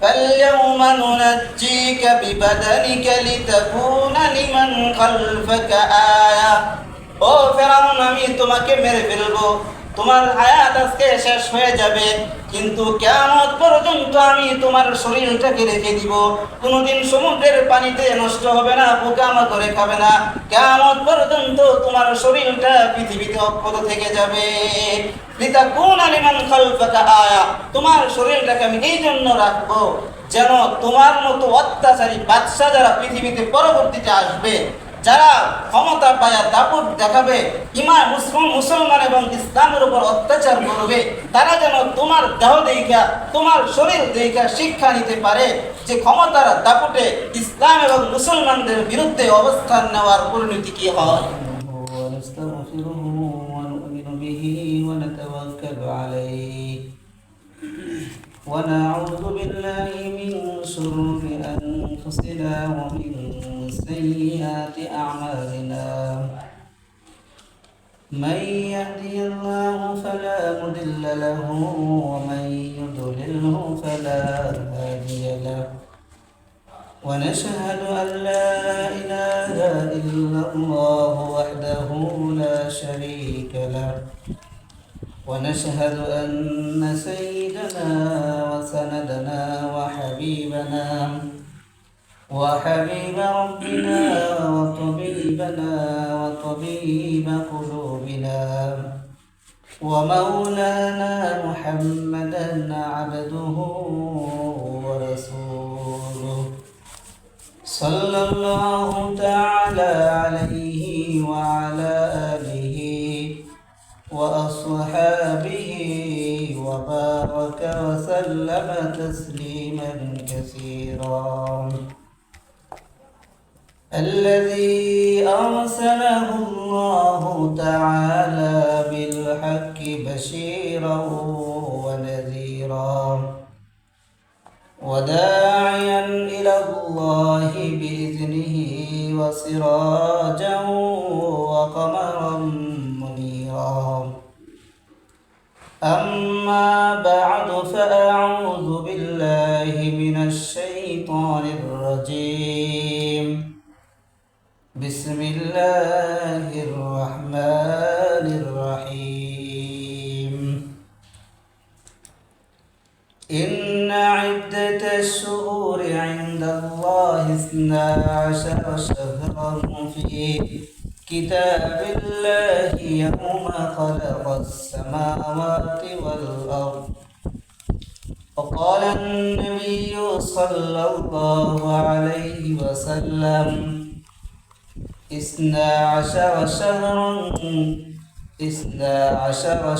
فاليوم ننجيك ببدنك لتكون لمن خلفك آية ও ফেরাউন, আমি তোমাকে মেরে ফেলবো, তোমার হায়াত আজকে শেষ হয়ে যাবে, কিন্তু কিয়ামত পর্যন্ত আমি তোমার শরীরটাকে রেখে দিব। কোনোদিন সমুদ্রের পানিতে নষ্ট হবে না, পোকামাকড়ে খাবে না, কিয়ামত পর্যন্ত তোমার শরীরটা পৃথিবীতে অক্ষত থেকে যাবে। লিতাকুনা লিমান খালফাকা আয়া, তোমার শরীরটাকে আমি এই জন্য রাখবো যেন তোমার মতো অত্যাচারী বাদশা যারা পৃথিবীতে পরবর্তীতে আসবে, যারা ক্ষমতা পায়া দাপট দেখাবে, মুসলমান এবং ইসলামের উপর অত্যাচার করবে, তারা যেন তোমার দেহ দেখা, তোমার শরীর দেখা শিক্ষা নিতে পারে যে ক্ষমতার দাপটে ইসলাম এবং মুসলমানদের বিরুদ্ধে অবস্থান নেওয়ার পরিণতি কি হয়। ونعوذ بالله من شرور أنفسنا ومن سيئات أعمالنا من يهدي الله فلا مضل له ومن يضلله فلا هادي له ونشهد أن لا إله إلا الله وحده لا شريك له ونشهد أن سيدنا وسندنا وحبيب ربنا وطبيبنا وطبيب قلوبنا ومولانا محمدا عبده ورسوله صلى الله تعالى عليه وعلى آله وأصحابه وبارك وسلم تسليما كثيرا. الذي أرسله الله تعالى بالحق بشيرا ونذيرا وداعيا إلى الله بإذنه وسراجا وقمرا منيرا. أما بعد فأعوذ بالله من الشيطان الرجيم. بسم الله الرحمن الرحيم. إن عدة الشهور عند الله 12 شهرا في كتاب الله يوم خلق السماوات والأرض. وقال النبي صلى الله عليه وسلم 12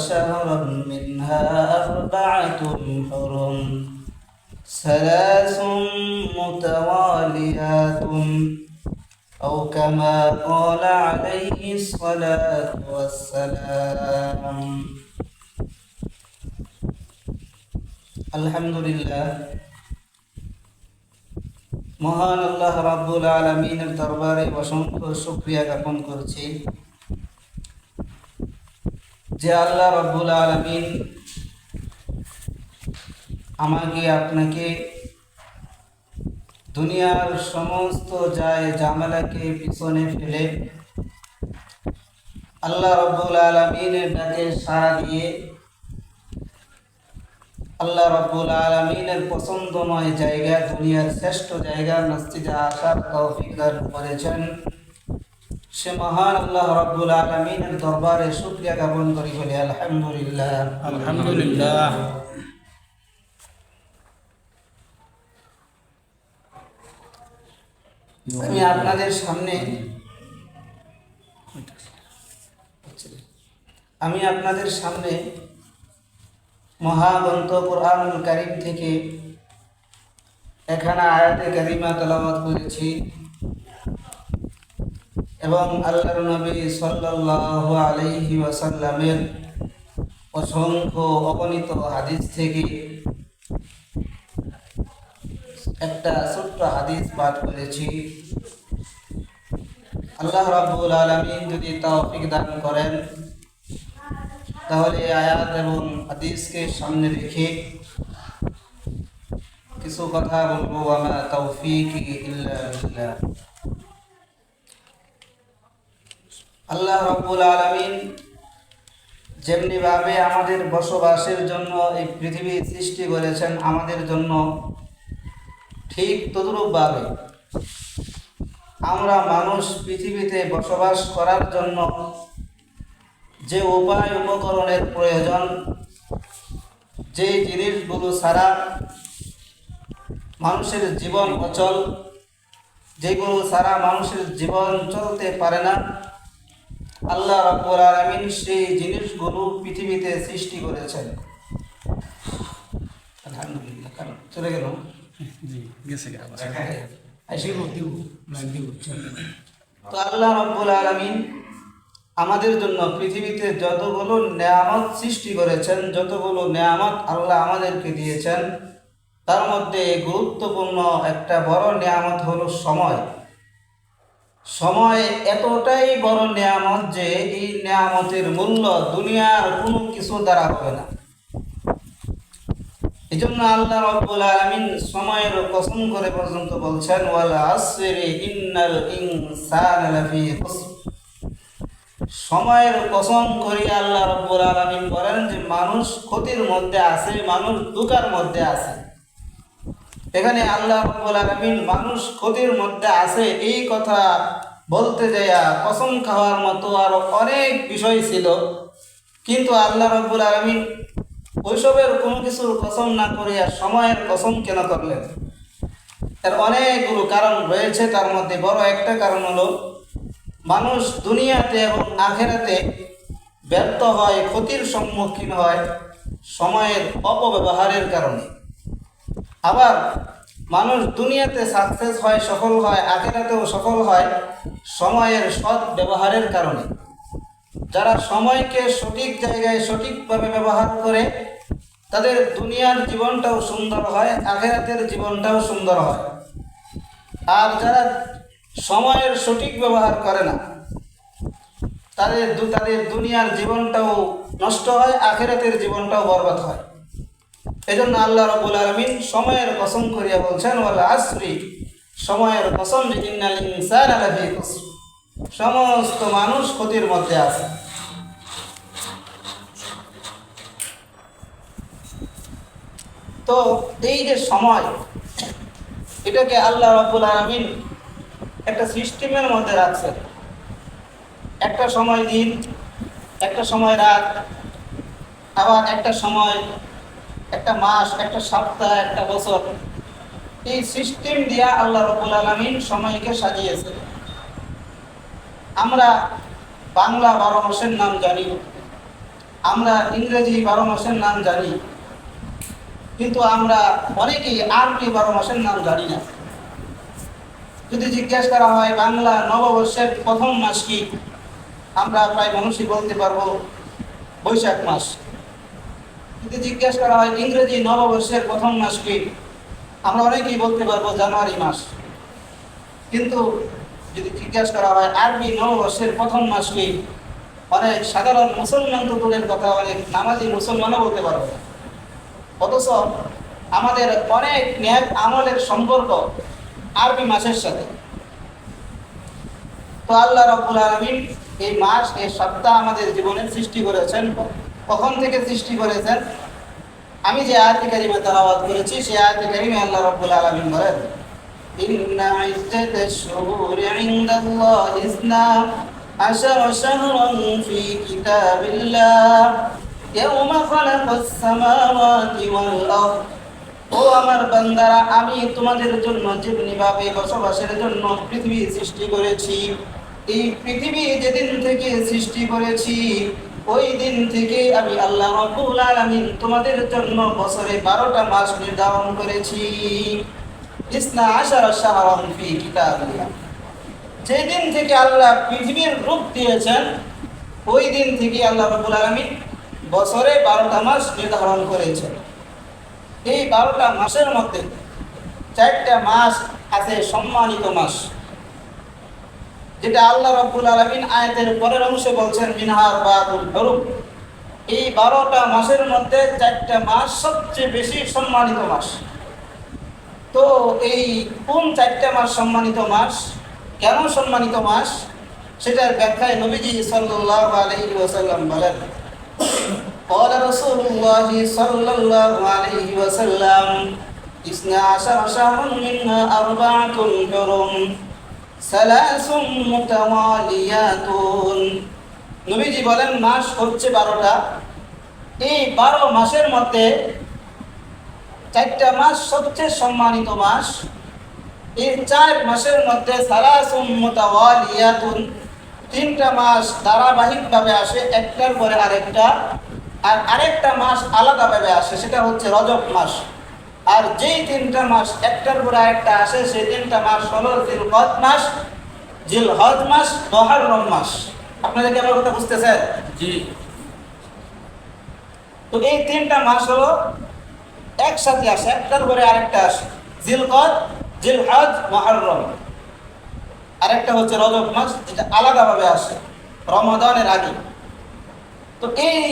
شهرا منها 4 حرم 3 متواليات أو كما قال عليه الصلاة والسلام. الحمد لله, মহান আল্লাহ রাব্বুল আলামিনের দরবারে অসংখ্য শুকরিয়া জ্ঞাপন করছি যে আল্লাহ রাব্বুল আলামিন আমাকে আপনাকে দুনিয়ার সমস্ত ঝামেলাকে পিছনে ফেলে আল্লাহ রাব্বুল আলামিনের ডাকে সাড়া দিয়ে আল্লাহ রাব্বুল আলামিনের পছন্দময় জায়গা, দুনিয়ার শ্রেষ্ঠ জায়গা মসজিদে আসার তৌফিক দান করেছেন। সে মহান আল্লাহ রাব্বুল আলামিনের দরবারে শুকরিয়া জ্ঞাপন করি, বলি আলহামদুলিল্লাহ। আলহামদুলিল্লাহ। আমি আপনাদের সামনে মহাগ্রন্থ কুরআনুল কারীম থেকে এখানে আয়াতে কারিমা তেলাওয়াত করেছি এবং আল্লাহর নবী সাল্লাল্লাহু আলাইহি ওয়াসাল্লামের অসংখ্য অগণিত হাদিস থেকে একটা ছোট্ট হাদিস পাঠ করেছি। আল্লাহ রাব্বুল আলামিন যদি তৌফিক দান করেন তাহলে আয়াত এবং হাদিসকে সামনে রেখে কিছু কথা বলবো। ওয়ামা তাওফীকি ইল্লা বিল্লাহ। আল্লাহ রাব্বুল আলামিন যেমনিভাবে আমাদের বসবাসের জন্য এই পৃথিবী সৃষ্টি করেছেন আমাদের জন্য, ঠিক তদ্রূপভাবে আমরা মানুষ পৃথিবীতে বসবাস করার জন্য যে উপায় উপকরণের প্রয়োজন, যে জিনিসগুলো ছাড়া মানুষের জীবন অচল, যেগুলো ছাড়া মানুষের জীবন চলতে পারে না, আল্লাহ রাব্বুল আলামিন সেই জিনিসগুলো পৃথিবীতে সৃষ্টি করেছেন। আলহামদুলিল্লাহ। চলে গেল তো আল্লাহ রাব্বুল আলামিন আমাদের জন্য পৃথিবীতে যতগুলো নেয়ামত সৃষ্টি করেছেন, যতগুলো নেয়ামত আল্লাহ আমাদেরকে দিয়েছেন, তার মধ্যে গুরুত্বপূর্ণ একটা বড় নেয়ামত হলো সময়। সময় এতটাই বড় নেয়ামত যে এই নেয়ামতের মূল্য দুনিয়ার কোনো কিছু দ্বারা হবে না। এই জন্য আল্লাহ রাব্বুল আলামিন সময়ের কসম করে পর্যন্ত বলছেন, ওয়াল আসরি ইন্নাল ইনসানা লাফি খুসর। সময়ের কসম করে আল্লাহ রাব্বুল আলামিন বলেন যে মানুষ ক্ষতির মধ্যে আছে, মানুষ দুঃখের মধ্যে আছে। এখানে আল্লাহ রাব্বুল আলামিন মানুষ ক্ষতির মধ্যে আছে এই কথা বলতে যাইয়া কসম খাওয়ার মতো আরো অনেক বিষয় ছিল, কিন্তু আল্লাহ রাব্বুল আলামিন ওইসবের কোনো কিছুর কসম না করিয়া সময়ের কসম কেন করলেন? এর অনেকগুলো কারণ রয়েছে। তার মধ্যে বড় একটা কারণ হলো মানুষ দুনিয়াতে এবং আখিরাতে ব্যর্থ হয়, ক্ষতির সম্মুখীন হয় সময়ের অপব্যবহারের কারণে। আবার মানুষ দুনিয়াতে সাকসেস হয়, সফল হয়, আখিরাতেও সফল হয় সময়ের সৎ ব্যবহারের কারণে। যারা সময়কে সঠিক জায়গায় সঠিকভাবে ব্যবহার করে তাদের দুনিয়ার জীবনটাও সুন্দর হয়, আখিরাতের জীবনটাও সুন্দর হয়। আর যারা সময়ের সঠিক ব্যবহার করে না তাদের দুনিয়ার জীবনটাও নষ্ট হয়, আখিরাতের জীবনটাও বরবাদ হয়। এজন্য আল্লাহ রাব্বুল আলামিন সময়ের কসম করিয়া বলছেন, ওয়াল আসরি, সময়ের কসম যে ইন্নাল ইনসানা লাফি খুসর, সমস্ত মানুষ ক্ষতির মধ্যে আছে। তো এই যে সময়, এটাকে আল্লাহ রাব্বুল আলামিন একটা সিস্টেমের মধ্যে রাখছেন। একটা সময় দিন, একটা সময় রাত, আবার একটা সময়, একটা মাস, একটা সপ্তাহ, একটা বছর, এই সিস্টেম দিয়া আল্লাহ রাব্বুল আলামিন সময়কে সাজিয়েছে। আমরা বাংলা 12 মাসের নাম জানি, আমরা ইংরেজি 12 মাসের নাম জানি, কিন্তু আমরা অনেকেই আরবি 12 মাসের নাম জানি না। যদি জিজ্ঞেস করা হয় বাংলা নববর্ষের প্রথম মাস কি, আমরা প্রায় মানুষই বলতে পারবো বৈশাখ মাস। যদি জিজ্ঞেস করা হয় ইংরেজি নববর্ষের প্রথম মাস কি, আমরা অনেকেই বলতে পারবো জানুয়ারি মাস। কিন্তু যদি জিজ্ঞেস করা হয় আরবি নববর্ষের প্রথম মাস কি, অনেক সাধারণ মুসলমান তো দূরের কথা, অনেক নামাজি মুসলমানও বলতে পারবে না। অথচ আমাদের অনেক নেক আমলের সম্পর্ক আরবি মাসের সাথে। তো আল্লাহ রাব্বুল আলামিন এই মাস, এই সপ্তাহ আমাদের জীবনের সৃষ্টি করেছেন। কখন থেকে সৃষ্টি করেছেন? আমি যে আয়াতে কারিমা তেলাওয়াত করেছি সেই আয়াতে কারিমে আল্লাহ রাব্বুল আলামিন বলেন, ইন্না ইদ্দাতাশ শুহুরি ইনদাল্লাহি ইসনা আশারা শাহরান ফি কিতাবিল্লাহ ইয়াওমা খালাকাস সামাওয়াতি ওয়াল আরদ। ও আমার বান্দারা, আমি তোমাদের জন্য যেমনিভাবে বসবাসের জন্য পৃথিবী সৃষ্টি করেছি, এই পৃথিবী যেদিন থেকে সৃষ্টি করেছি ওই দিন থেকে আমি আল্লাহ রাব্বুল আলামিন তোমাদের জন্য বছরে 12টা মাস নির্ধারণ করেছি। ইসনা আশারা শাহরান ফি কিতাবিল্লাহ। যেদিন থেকে আল্লাহ পৃথিবীর রূপ দিয়েছেন ওই দিন থেকে আল্লাহ রাব্বুল আলামিন বছরে 12টা মাস নির্ধারণ করেছেন। এই 12টা মাসের মধ্যে 4টা মাস আছে সম্মানিত মাস, যেটা আল্লাহ রাব্বুল আলামিন আয়াতের পরের অংশে বলছেন মিনহার বাদুল হুরুম। এই 12টা মাসের মধ্যে 4টা মাস সবচেয়ে বেশি সম্মানিত মাস। তো এই কোন 4টা মাস সম্মানিত মাস, কেন সম্মানিত মাস, সেটার ব্যাখ্যায় নবীজি সাল্লাল্লাহু আলাইহি ওয়াসাল্লাম বলেন, قال رسول الله صلى الله عليه وسلم 12 شهر منها 4 حرم 3 متواليات। নবীজি বলেন মাস হচ্ছে 12টা। এই 12 মাসের মধ্যে 4টা মাস সবচেয়ে সম্মানিত মাস। এই 4 মাসের মধ্যে সালাসুম মুতাওয়ালিয়াতুন, 3টা মাস ধারাবাহিকভাবে আসে, একটার পরে আরেকটা। আর আরেকটা মাস আলাদাভাবে আসে, সেটা হচ্ছে রজব মাস। আর যেই 3টা মাস একটার পরে আরেকটা আসে, সেই 3টা মাস হলো জিলহজ মাস, জিলহজ মাস, মুহররম মাস। আপনারা কি আমার কথা বুঝতেছেন? জি। তো এই 3টা মাস হলো একসাথে আসে, একটার পরে আরেকটা আসে, জিলকদ, জিলহজ, মুহররম। আরেকটা হচ্ছে রজব মাস, যেটা আলাদাভাবে আসে রমাদানের আগে। তো এই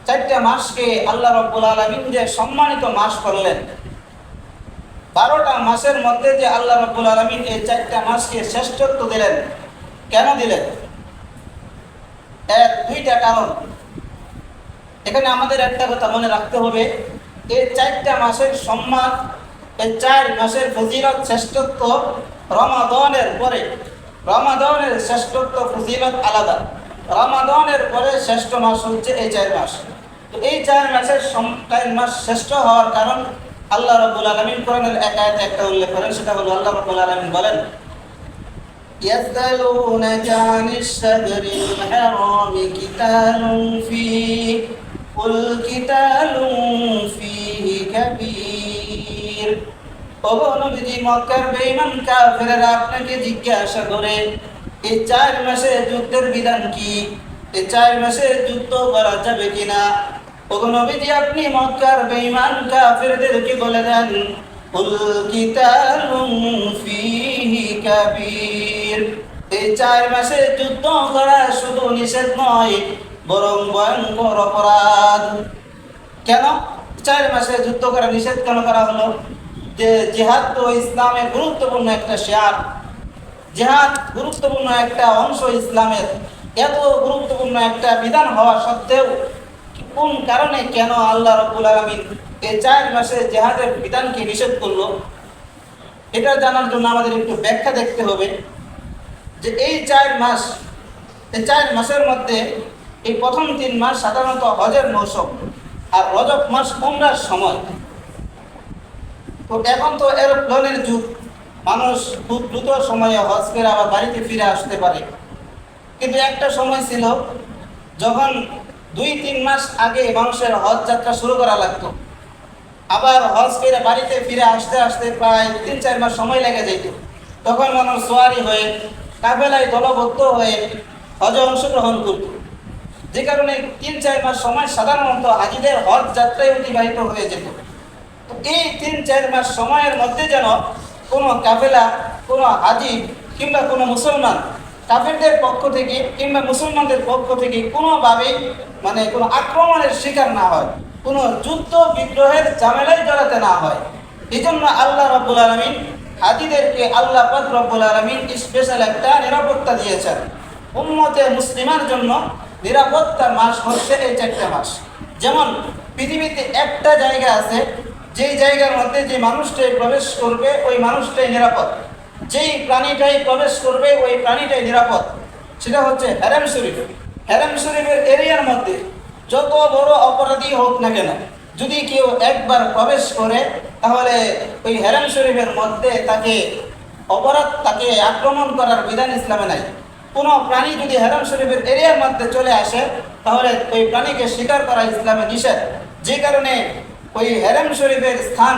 4টা মাসকে আল্লাহ রাব্বুল আলামিন যে সম্মানিত মাস করলেন, 12টা মাসের মধ্যে যে আল্লাহ রাব্বুল আলামিন এই 4টা মাসকে শ্রেষ্ঠত্ব দিলেন, কেন দিলেন? এর 2টা কারণ। এখানে আমাদের একটা কথা মনে রাখতে হবে, এই 4টা মাসের সম্মান, এই 4 মাসের ফজিলত, শ্রেষ্ঠত্ব রমাদানের পরে, রমাদানের শ্রেষ্ঠত্ব ফজিলত আলাদা। রমাদানের পরে শ্রেষ্ঠ মাস হচ্ছে এই 4 মাস। তো এই 4 মাসের 4 মাস শ্রেষ্ঠ হওয়ার কারণ আল্লাহ রাব্বুল আলামিন কোরআনের এক আয়াতে একটা উল্লেখ করেন, সেটা হলো আল্লাহ রাব্বুল আলামিন বলেন, ইয়াসআলুনাকা আনিশ শাহরিল হারামি কিতালুন ফীহি কুল কিতালুন ফীহি কাবীর। ওগো নবীজি, মক্কার বেঈমান কাফেররা আপনাকে জিজ্ঞাসা করে এই 4 মাসে যুদ্ধের বিধান কি, এই 4 মাসে যুদ্ধ করা যাবে কিনা। ওগো নবীজি, আপনি মক্কার বেঈমান কাফেরদেরকে বলে দেন, কুল কিতালুন ফীহি কাবীর, এই 4 মাসে যুদ্ধ করা শুধু নিষেধ নয়, বরং ভয়ঙ্কর অপরাধ। কেন 4 মাসে যুদ্ধ করা নিষেধ কেন করা হলো? যে জিহাদ তো ইসলামের গুরুত্বপূর্ণ একটা শেয়ার, জিহাদ গুরুত্বপূর্ণ একটা অংশ ইসলামের। এত গুরুত্বপূর্ণ একটা বিধান হওয়া সত্ত্বেও কোন কারণে, কেন আল্লাহ রাব্বুল আলামিন এই 4 মাসে জিহাদের বিধানকে নিষেধ করলো, এটা জানার জন্য আমাদের একটু ব্যাখ্যা দেখতে হবে। যে এই 4 মাস, এই 4 মাসের মধ্যে এই প্রথম 3 মাস সাধারণত হজের মৌসুম, আর রজব মাস উমরার সময়। তো এখন তো এরোপ্লেনের যুগ, মানুষ খুব দ্রুত সময়ে হজ করে আবার বাড়িতে ফিরে আসতে পারে। কিন্তু একটা সময় ছিল যখন 2-3 মাস আগে মানুষের হজ যাত্রা শুরু করা লাগতো, আবার হজ করে বাড়িতে ফিরে আসতে আসতে প্রায় 3-4 মাস সময় লেগে যেত। তখন মানুষ সোয়ারি হয়ে, কাফেলায় দলবদ্ধ হয়ে হজে অংশগ্রহণ করত, যে কারণে 3-4 মাস সময় সাধারণত হাজিদের হজ যাত্রায় অতিবাহিত হয়ে যেত। তো এই 3-4 মাস সময়ের মধ্যে যেন কোনো কাফেলা, কোনো হাজি কিংবা কোনো মুসলমান কাফেরদের পক্ষ থেকে কিংবা মুসলমানদের পক্ষ থেকে কোনোভাবেই মানে কোনো আক্রমণের শিকার না হয়, কোনো যুদ্ধ বিগ্রহের ঝামেলায় জড়াতে না হয়। এই জন্য আল্লাহ রাব্বুল আলামিন হাজিদেরকে, আল্লাহ পাক রব্বুল আলামিন স্পেশাল একটা নিরাপত্তা দিয়েছেন। উম্মতে মুসলিমার জন্য নিরাপত্তার মাস হচ্ছে এই 4টা মাস। যেমন পৃথিবীতে একটা জায়গা আছে, যেই জায়গার মধ্যে যে মানুষটাই প্রবেশ করবে ওই মানুষটাই নিরাপদ, যেই প্রাণীটাই প্রবেশ করবে ওই প্রাণীটাই নিরাপদ, সেটা হচ্ছে হারাম শরীফ। হারাম শরীফের এরিয়ার মধ্যে যত বড় অপরাধী হোক না কেন, যদি কেউ একবার প্রবেশ করে, তাহলে ওই হারাম শরীফের মধ্যে তাকে আক্রমণ করার বিধান ইসলামে নাই। কোনো প্রাণী যদি হারাম শরীফের এরিয়ার মধ্যে চলে আসে, তাহলে ওই প্রাণীকে শিকার করা ইসলামে নিষেধ। যে কারণে ওই হারাম শরীফের স্থান,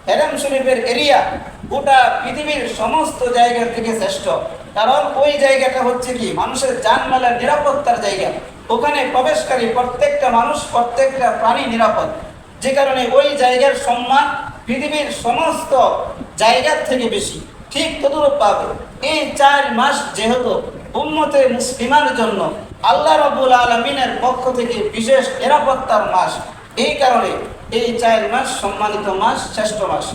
হারাম শরীফের এরিয়া গোটা পৃথিবীর সমস্ত জায়গার থেকে শ্রেষ্ঠ। কারণ ওই জায়গাটা হচ্ছে কি মানুষের জানমালের নিরাপত্তার জায়গা। ওখানে প্রবেশকারী প্রত্যেকটা মানুষ, প্রত্যেকটা প্রাণী নিরাপদ। যে কারণে ওই জায়গার সম্মান পৃথিবীর সমস্ত জায়গার থেকে বেশি। ঠিক তদুরূপভাবে এই 4 মাস যেহেতু উম্মতে মুসলিমার জন্য আল্লাহ রাব্বুল আলামিনের পক্ষ থেকে বিশেষ নিরাপত্তার মাস, এই কারণে এই 4 মাস সম্মানিত মাস, শ্রেষ্ঠ মাস।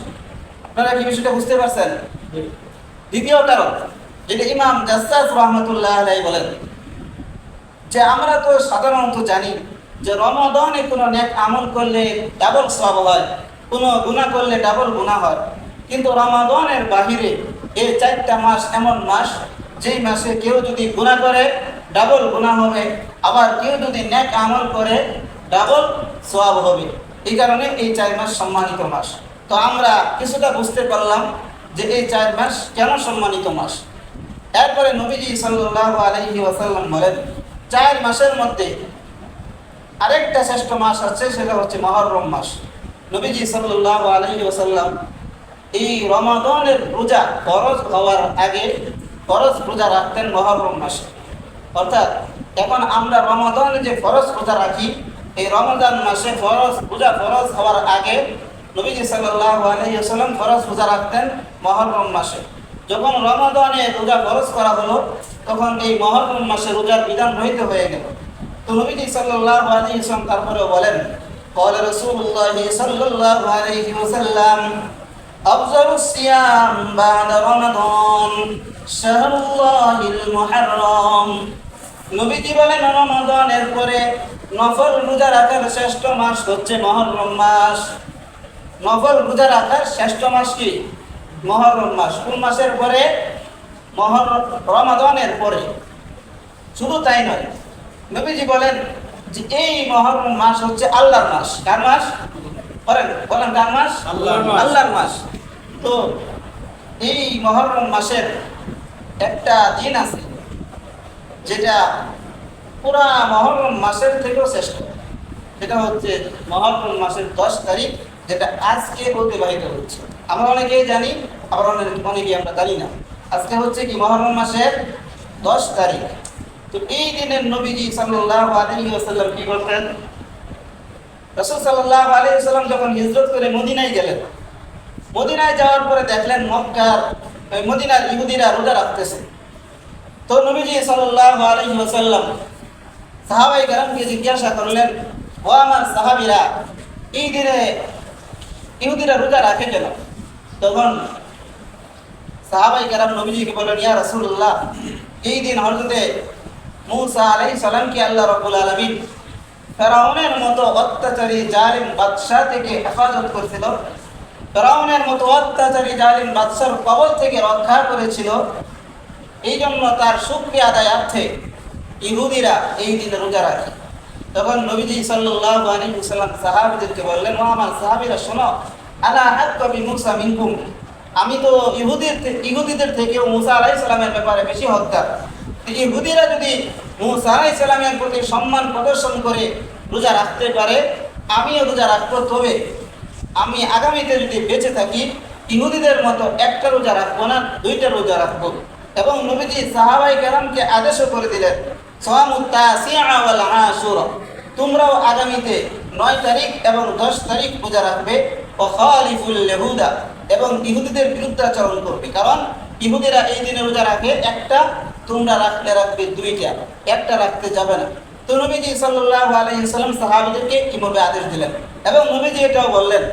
আপনারা কি বিষয়টা বুঝতে পারছেন? দ্বিতীয় কারণ যেটা ইমাম জাসসাস রাহমাতুল্লাহ আলাইহি বলেন যে আমরা তো সাধারণত জানি যে রমাদানে কোনো নেক আমল করলে ডাবল সওয়াব হয়, কোনো গুনাহ করলে ডাবল গুনাহ হয়। কিন্তু রমাদানের বাহিরে এই 4টা মাস এমন মাস যেই মাসে কেউ যদি গুনাহ করে ডাবল গুনাহ হবে, আবার কেউ যদি নেক আমল করে ডাবল সওয়াব হবে। এই কারণে এই 4 মাস সম্মানিত মাস। তো আমরা কিছুটা বুঝতে পারলাম যে এই 4 মাস কেন সম্মানিত মাস। এরপরে নবীজি সাল্লাল্লাহু আলাইহি ওয়াসাল্লাম বলেন 4 মাসের মধ্যে আরেকটা শ্রেষ্ঠ মাস আছে, সেটা হচ্ছে মুহররম মাস। নবীজি সাল্লাল্লাহু আলাইহি ওয়াসাল্লাম এই রমাদানের রোজা ফরজ হওয়ার আগে ফরজ রোজা রাখতেন মুহররম মাসে। অর্থাৎ এখন আমরা রমাদানে যে ফরজ রোজা রাখি, এই রমজান মাসে ফরজ রোজা ফরজ হওয়ার আগে নবীজি সাল্লাল্লাহু আলাইহি ওয়াসাল্লাম ফরজ রোজা রাখতেন মুহররম মাসে। যখন রমাদানে রোজা ফরজ করা হলো, তখন এই মুহররম মাসে রোজার বিধান রহিত হয়ে গেল। তো নবীজি সাল্লাল্লাহু আলাইহি ওয়াসাল্লাম তারপরে বলেন, قال رسول الله صلى الله عليه وسلم أفضل الصيام بعد رمضان شهر الله المحرم। নবীজি বলেন রমাদানের পরে নফল রোজা রাখার শ্রেষ্ঠ মাস হচ্ছে মুহররম মাস। নফল রোজা রাখার শ্রেষ্ঠ মাস কি? মুহররম মাস। কোন মাসের পরে? রমাদানের পরে। শুধু তাই নয়, নবীজি বলেন যে এই মুহররম মাস হচ্ছে আল্লাহর মাস। কার মাস? বলেন কার মাস? আল্লাহর মাস। তো এই মুহররম মাসের একটা দিন আছে যেটা পুরা মুহররম মাসের থেকেও শ্রেষ্ঠ। সেটা হচ্ছে মুহররম মাসের 10 তারিখ, যেটা আজকে অতিবাহিত হচ্ছে। আমরা অনেকেই জানি, আবার অনেকেই আমরা জানি না। আজকে হচ্ছে কি মুহররম মাসের 10 তারিখ। তো এই দিনের নবীজি সাল্লাল্লাহু আলাইহি ওয়াসাল্লাম কি করতেন? রাসূল সাল্লাল্লাহু আলাইহি ওয়াসাল্লাম যখন হিজরত করে মদিনায় গেলেন, মদিনায় যাওয়ার পরে দেখলেন মদিনার ইহুদিরা রোজা রাখতেছে। তো নবীজি সাল্লাল্লাহু আলাইহি ওয়াসাল্লাম সাহাবায়ে কেরামকে জিজ্ঞাসা করলেন, ও আমার সাহাবীরা, এই দিনে ইহুদিরা রোজা রাখে কেন? তখন সাহাবায়ে কেরাম নবীজিকে বললেন, ইয়া রাসূলুল্লাহ, এই দিন হযরতে মূসা আলাইহিস সালামকে আল্লাহ রাব্বুল আলামিন ফেরাউনের মতো অত্যাচারী জালিম বাদশা থেকে হেফাজত করেছিল, ফেরাউনের মতো অত্যাচারী জালিম বাদশার কবল থেকে রক্ষা করেছিল। এই জন্য তার শুকরিয়া আদায়ার্থে ইহুদিরা এই দিনে রোজা রাখে। তখন নবীজি সাল্লাল্লাহু আলাইহি ওয়াসাল্লাম সাহাবীদেরকে বললেন, ও আমার সাহাবীরা শোনো, আলা হাক্কা বি মূসা মিনকুম, আমি তো ইহুদিদের থেকেও মূসা আলাইহিস সালামের ব্যাপারে বেশি হকদার। ইহুদিরা যদি মূসা আলাইহিস সালামের প্রতি সম্মান প্রদর্শন করে রোজা রাখতে পারে, আমিও রোজা রাখবো। তবে আমি আগামীতে যদি বেঁচে থাকি, ইহুদিদের মতো একটা রোজা রাখবো না, 2টা রোজা রাখবো। এবং নবীজি সাহাবায়ে কেরামকে আদেশও করে দিলেন, সাওমুত তাসিআ ওয়াল আশুরা, তোমরাও আগামীতে 9 তারিখ এবং 10 তারিখ রোজা রাখবে। ও খালিফুল ইহুদা, এবং ইহুদিদের বিরুদ্ধাচরণ করবে। কারণ ইহুদিরা এই দিনে রোজা রাখে একটা, তোমরা রাখবে 2টা, একটা রাখতে যাবে না। তো নবীজি সাল্লাল্লাহু আলাইহি ওয়াসাল্লাম সাহাবীদেরকে কিভাবে আদেশ দিলেন, এবং নবীজি এটাও বললেন,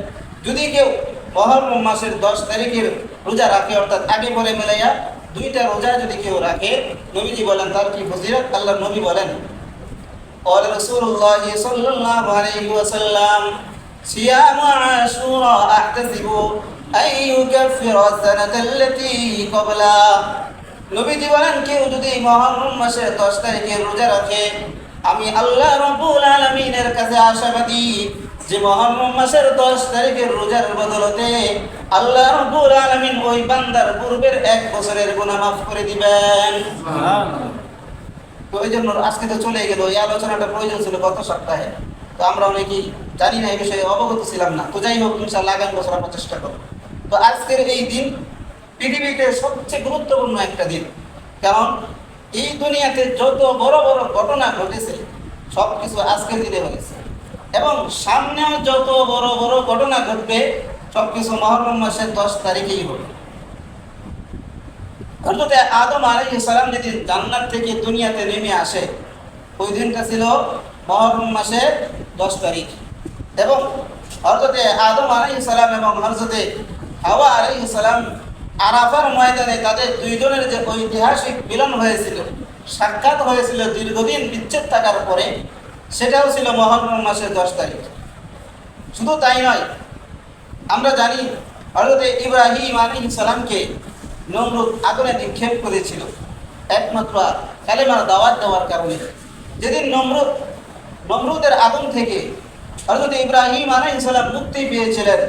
যদি কেউ মুহররম মাসের 10 তারিখের রোজা রাখে, অর্থাৎ আগে পরে মিলাইয়া 2টা রোজা যদি কেউ রাখে, নবীজি বলেন তার কি ফজিলত। আল্লাহর নবী বলেন, قال رسول الله صلى الله عليه وسلم صيام عاشوراء احتسب ان يكفر السنه التي قبلها। নবীজি বলেন কেউ যদি মুহররম মাসের 10 তারিখের রোজা রাখে, আমি আল্লাহ রাব্বুল আলামিনের কাছে আশাবাদী যে মুহররম মাসের 10 তারিখের রোজার বদলতে আল্লাহ রাব্বুল আলামিন ওই বান্দার পূর্বের 1 বছরের গুনাহ মাফ করে দিবেন। সুবহানাল্লাহ। তো এই জন্য আজকে তো চলে গেল, এই আলোচনাটা প্রয়োজন ছিল গত সপ্তাহে। তো আমরা অনেকেই জানি না, এই বিষয়ে অবগত ছিলাম না। তো যাই হোক, ইনশাআল্লাহ আগামী বছর আমরা চেষ্টা করব। তো আজকের এই দিন পৃথিবীতে সবচেয়ে গুরুত্বপূর্ণ একটা দিন, কারণ এই দুনিয়াতে যত বড় বড় ঘটনা ঘটেছে সব কিছু আজকের দিনে হয়েছে, এবং সামনেও যত বড় বড় ঘটনা ঘটবে সব কিছু মুহররম মাসের 10 তারিখেই হবে। হযরত আদম আলাইহিস সালাম যেদিন জান্নাত থেকে দুনিয়াতে নেমে আসে, ওই দিনটা ছিল মুহররম মাসের 10 তারিখ। এবং হযরত আদম আলাইহিস সালাম এবং হযরত হাওয়া আলাইহিস সালাম আরাফার ময়দানে তাদের দুইজনের যে ঐতিহাসিক মিলন হয়েছিল, সাক্ষাৎ হয়েছিল দীর্ঘদিন বিচ্ছেদ থাকার পরে, সেটাও ছিল মুহররম মাসের 10 তারিখ। শুধু তাই নয়, আমরা জানি হযরত ইব্রাহিম আলাইহিস সালামকে নমরুদ আগুনে নিক্ষেপ করেছিল একমাত্র কালেমার দাওয়াত দেওয়ার কারণে। যেদিন নমরুদের আগুন থেকে হযরত ইব্রাহিম আলাইহিস সালাম মুক্তি পেয়েছিলেন,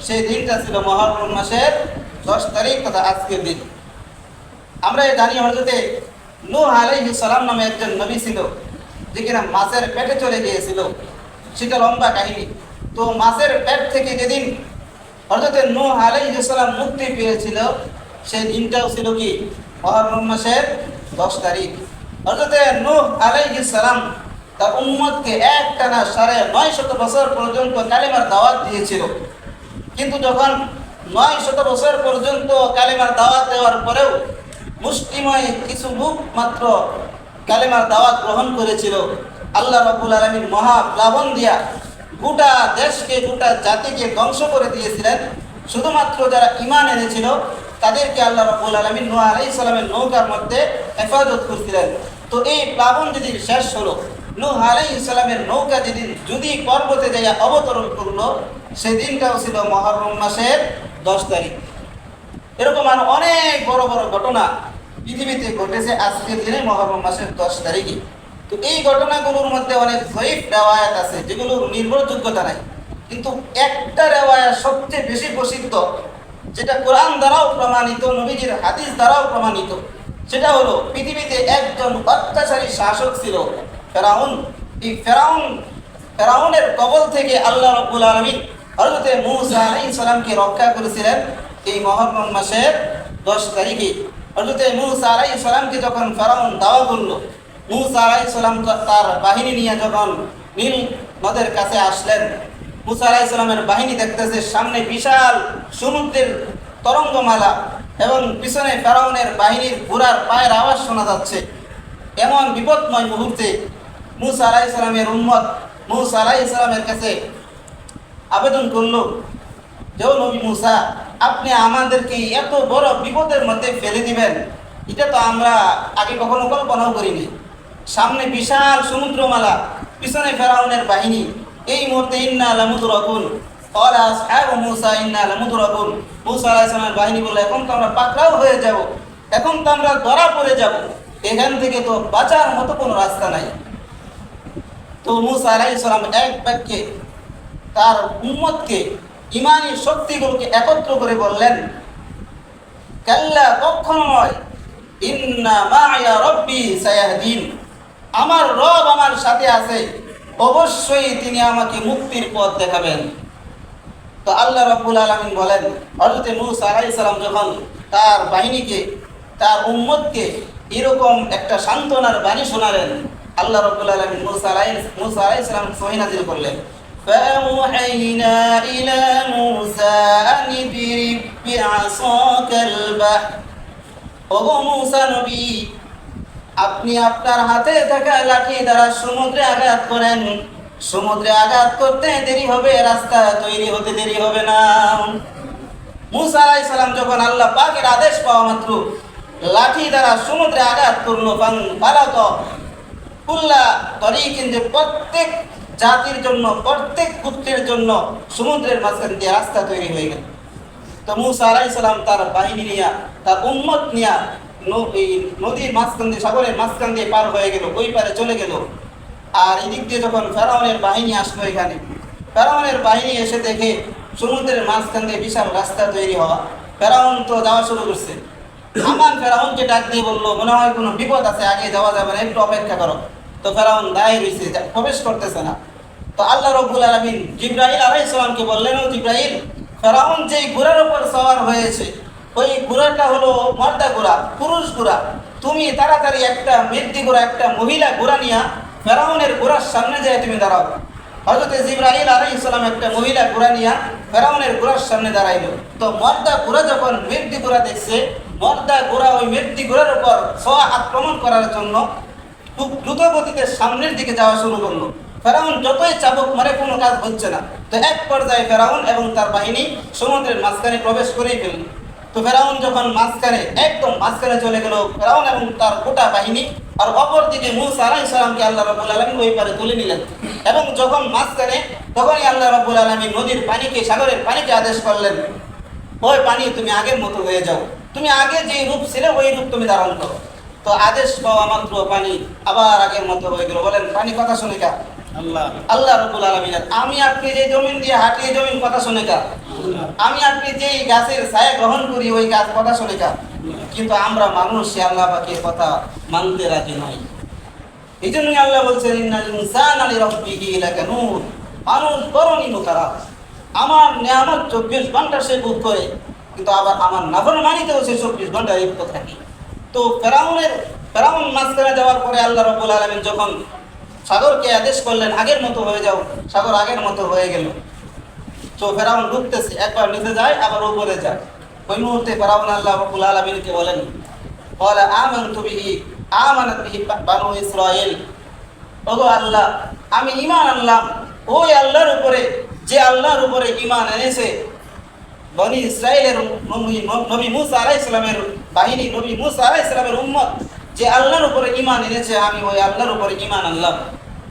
সেই দিনটা ছিল মুহররম মাসের 10 তারিখ, তথা আজকের দিন। আমরা জানি হযরত নূহ আলাইহিস সালাম নামে একজন নবী ছিল, যে কিনা মাছের পেটে চলে গিয়েছিল। সেটা লম্বা কাহিনী। তো মাছের পেট থেকে যেদিন হযরত নূহ আলাইহিস সালাম মুক্তি পেয়েছিল, সেই দিনটাও ছিল কি মুহররম মাসের 10 তারিখ। হযরত নূহ আলাইহিস সালাম তার উম্মতকে একটানা 950 বছর পর্যন্ত কালেমার দাওয়াত দিয়েছিল। কিন্তু যখন 900 বছর পর্যন্ত কালেমার দাওয়াত দেওয়ার পরেও মুষ্টিময় কিছু লোক মাত্র কালেমার দাওয়াত গ্রহণ করেছিল, আল্লাহ রাব্বুল আলামিন মহা প্লাবন দিয়া গোটা দেশকে, গোটা জাতিকে ধ্বংস করে দিয়েছিলেন। শুধুমাত্র যারা ঈমান এনেছিল তাদেরকে আল্লাহ রাব্বুল আলামিন নূহ আলাইহিস সালামের নৌকার মধ্যে হেফাজত করছিলেন। তো এই প্লাবন যেদিন শেষ হলো, নূহ আলাইহিস সালামের নৌকা যেদিন যদি পর্বতে যাইয়া অবতরণ করলো, সেদিনটাও ছিল মুহররম মাসের 10 তারিখ। এরকম আর অনেক বড় বড় ঘটনা পৃথিবীতে ঘটেছে আজকের দিনে মুহররম মাসের 10 তারিখে। তো এই ঘটনাগুলোর মধ্যে অনেক জয়ীফ রেওয়ায়াত আছে, যেগুলোর নির্ভরযোগ্যতা নাই। কিন্তু একটা রেওয়ায়াত সবচেয়ে বেশি প্রসিদ্ধ, যেটা কোরআন দ্বারাও প্রমাণিত, নবীজির হাদিস দ্বারাও প্রমাণিত। সেটা হলো পৃথিবীতে একজন অত্যাচারী শাসক ছিল ফেরাউন। এই ফেরাউনের কবল থেকে আল্লাহ রাব্বুল আলামিন হযরত মূসা আলাইহিস সালামকে রক্ষা করেছিলেন এই মুহররম মাসের 10 তারিখে। হযরত মূসা আলাইহিস সালামকে যখন ফেরাউন দাওয়া করলো, মূসা আলাইহিস সালাম তার বাহিনী নিয়ে যখন নীল নদের কাছে আসলেন, মূসা আলাইহিস সালামের বাহিনী দেখতেছে সামনে বিশাল সমুদ্রের তরঙ্গমালা এবং পিছনে ফেরাউনের বাহিনীর ঘোড়ার পায়ের আওয়াজ শোনা যাচ্ছে। এমন বিপদময় মুহূর্তে মূসা আলাইহিস সালামের উম্মত মূসা আলাইহিস সালামের কাছে আবেদন করলো, যে নবী মূসা, আপনি আমাদেরকে এত বড় বিপদের মধ্যে ফেলে দিবেন, এটা তো আমরা আগে কখনো কল্পনাও করিনি। সামনে বিশাল সমুদ্রমালা, পিছনে ফেরাউনের বাহিনী, এই মুহূর্তে ইন্না লামুদরাকুন ক্বালা আসহাবু মূসা ইন্না লামুদরাকুন। মূসা আলাইহিস সালামের বাহিনী বলল, এখন তো আমরা পাকড়াও হয়ে যাব, এখন তো আমরা ধরা পড়ে যাব, এখান থেকে তো বাঁচার মতো কোনো রাস্তা নাই। তো মূসা আলাইহিস সালাম এক বাক্যে তার উম্মতকে, ঈমানী শক্তিগুলোকে একত্র করে বললেন, কাল্লা, কখনো নয়, ইন্না মা'য়া রাব্বি সায়াহদিন, আমার রব আমার সাথে আছে, অবশ্যই তিনি আমাকে মুক্তির পথ দেখাবেন। তো আল্লাহ রাব্বুল আলামিন বলেন, হযরত মূসা আলাইহিস সালাম যখন তার বাহিনীকে, তার উম্মতকে এরকম একটা সান্ত্বনার বাণী শোনালেন, আল্লাহ রাব্বুল আলামিন মূসা আলাইহিস সালাম সহি নাযিল করলেন, فأوحينا إلى موسى أن اضرب بعصاك البحر। ওগো মূসা নবী, আপনি আপনার হাতে থাকা লাঠি দ্বারা সমুদ্রে আঘাত করেন। সমুদ্রে আঘাত করতে দেরি হবে, রাস্তা তৈরি হতে দেরি হবে না। মূসা আলাইহিস সালাম যখন আল্লাহ পাকের আদেশ পাওয়া মাত্র লাঠি দ্বারা সমুদ্রে আঘাত করলো, ফালাক কুল্লা তরিকিন, যে প্রত্যেক জাতির জন্য, প্রত্যেক গোত্রের জন্য সমুদ্রের মাঝখান দিয়ে রাস্তা তৈরি হয়ে গেল। তো মূসা আলাইহিস সালাম তার বাহিনী নিয়ে, তার উম্মত নিয়ে এই নদীর মাঝখান দিয়ে, সাগরের মাঝখান দিয়ে পার হয়ে গেল, ওই পারে চলে গেল। আর এদিক দিয়ে যখন ফেরাউনের বাহিনী আসলো, এখানে ফেরাউনের বাহিনী এসে দেখে সমুদ্রের মাঝখান দিয়ে বিশাল রাস্তা তৈরি হওয়া, ফেরাউন তো যাওয়া শুরু করছে। হামান ফেরাউনকে ডাক দিয়ে বললো, মনে হয় কোনো বিপদ আছে, আগে যাওয়া যাবে না, একটু অপেক্ষা করো। তো ফেরাউন দাঁড়িয়ে রয়েছে, প্রবেশ করতেছে না। তো আল্লাহ রাব্বুল আলামিন জিবরাইল আলাইহিস সালামকে বললেন, ও জিবরাইল, ফেরাউন যেই ঘোড়ার উপর সওয়ার হয়েছে, ওই ঘোড়াটা হলো মর্দা ঘোড়া, পুরুষ ঘোড়া। তুমি তাড়াতাড়ি একটা মেয়েদি ঘোড়া, একটা মহিলা ঘোড়া নিয়ে ফেরাউনের ঘোড়ার সামনে যায় তুমি দাঁড়াও। হযরত জিবরাইল আলাইহিস সালাম একটা মহিলা ঘোড়া নিয়ে ফেরাউনের ঘোড়ার সামনে দাঁড়াইলো। তো মর্দা ঘোড়া যখন মেয়েদি ঘোড়া দেখছে, মর্দা ঘোড়া ওই মেয়েদি ঘোড়ার উপর আক্রমণ করার জন্য খুব দ্রুত গতিতে সামনের দিকে যাওয়া শুরু করলো। ফেরাউন যতই চাবুক মারে কোনো কাজ হচ্ছে না। তো এক পর্যায়ে ফেরাউন এবং তার বাহিনী সমুদ্রের মাঝখানে প্রবেশ করেই ফেলল। তো ফেরাউন যখন মাঝখানে একদম মাঝখানে চলে গেল, ফেরাউন এবং তার গোটা বাহিনী, আর অপরদিকে মূসা আলাইহিস সালামকে আল্লাহ রাব্বুল আলামিন ওই পারে তুলে নিলেন। এবং যখন মাঝখানে, তখনই আল্লাহ রাব্বুল আলামিন নদীর পানিকে, সাগরের পানিকে আদেশ করলেন, ওই পানি তুমি আগের মতো হয়ে যাও, তুমি আগে যে রূপ ছিলে ওই রূপ তুমি ধারণ করো। তো আদেশ পাওয়া মাত্র পানি আবার আগের মতো হয়ে গেল। বলেন পানি কথা শুনে কার? আল্লাহ। আল্লাহ রাব্বুল আলামিনের। আমি আপনি যে জমিন দিয়ে হাঁটি, এই জমিন কথা শুনে কার? আমি আপনি যে গাছের ছায়া গ্রহণ করি, ওই গাছ কথা শুনে কার? কিন্তু আমরা মানুষ সে আল্লাহ পাকের কথা মানতে রাজি নই। এই জন্যই আল্লাহ বলছেন ইন্নাল ইনসানা লিরাব্বিহি লাকানুর, মানুষ বড়ই মুখারাপ। আমার নিয়ামত 24 ঘন্টা সে ভোগ করে, কিন্তু আবার আমার নাফরমানিতেও সে 24 ঘন্টা লিপ্ত থাকে। তো ফেরাউন মাঝখানে যাওয়ার পরে আল্লাহ রাব্বুল আলামিন যখন সাগরকে আদেশ করলেন আগের মতো হয়ে যাও, সাগর আগের মতো হয়ে গেল। তো ফেরাউন ডুবতেছে, একবার নিচে যায় আবার উপরে যায়। ওই মুহূর্তে ফেরাউন আল্লাহ রাব্বুল আলামিনকে বলেন, ক্বালা আমানতু বিহি আমানাত বিহি বানু ইসরাঈল, ওগো আল্লাহ, আমি ঈমান আনলাম ওই আল্লাহর উপরে, যে আল্লাহর উপরে ঈমান এনেছে বনি ইসরাঈলের নবী মূসা আলাইহিস সালামের বাহিনী, নবী মূসা আলাইহিস সালামের উম্মত, যে আল্লাহর উপরে ঈমান এনেছে আমি ওই আল্লাহর উপরে ঈমান আনলাম।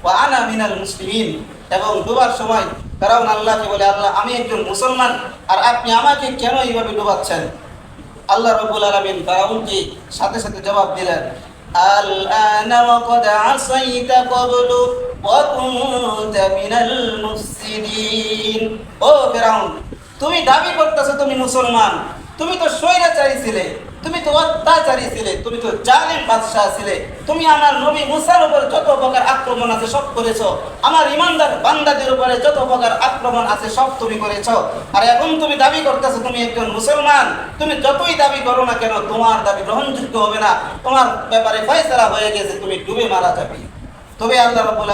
ওয়া আনা মিনাল মুসলিমিন। এবং ডুবার সময় ফেরাউন আল্লাহকে বলে, আল্লাহ আমি একজন মুসলমান, আর আপনি আমাকে কেন এইভাবে ডুবাচ্ছেন? আল্লাহ রাব্বুল আলামিন ফেরাউনকে সাথে সাথে জবাব দিলেন, আল আনা ওয়া ক্বাদ আসাইতা ক্বাবলু ওয়া কুনতা মিনাল মুফসিদিন। ও ফেরাউন, তুমি দাবি করতেছো তুমি মুসলমান, তুমি তো স্বৈরাচারী ছিলে, তুমি তো অত্যাচারী ছিলে, তুমি তো জালিম বাদশাহ ছিলে। তুমি আমার নবী মুসার উপর যত প্রকার আক্রমণ আছে সব করেছো, আমার ইমানদার বান্দাদের উপরে যত প্রকার আক্রমণ আছে সব তুমি করেছো। আর এখন তুমি দাবি করতেছো তুমি একজন মুসলমান। তুমি যতই দাবি করো না কেন, তোমার দাবি গ্রহণযোগ্য হবে না, তোমার ব্যাপারে ফয়সালা হয়ে গেছে, তুমি ডুবে মারা যাবে। তবে আল্লাহ রাব্বুল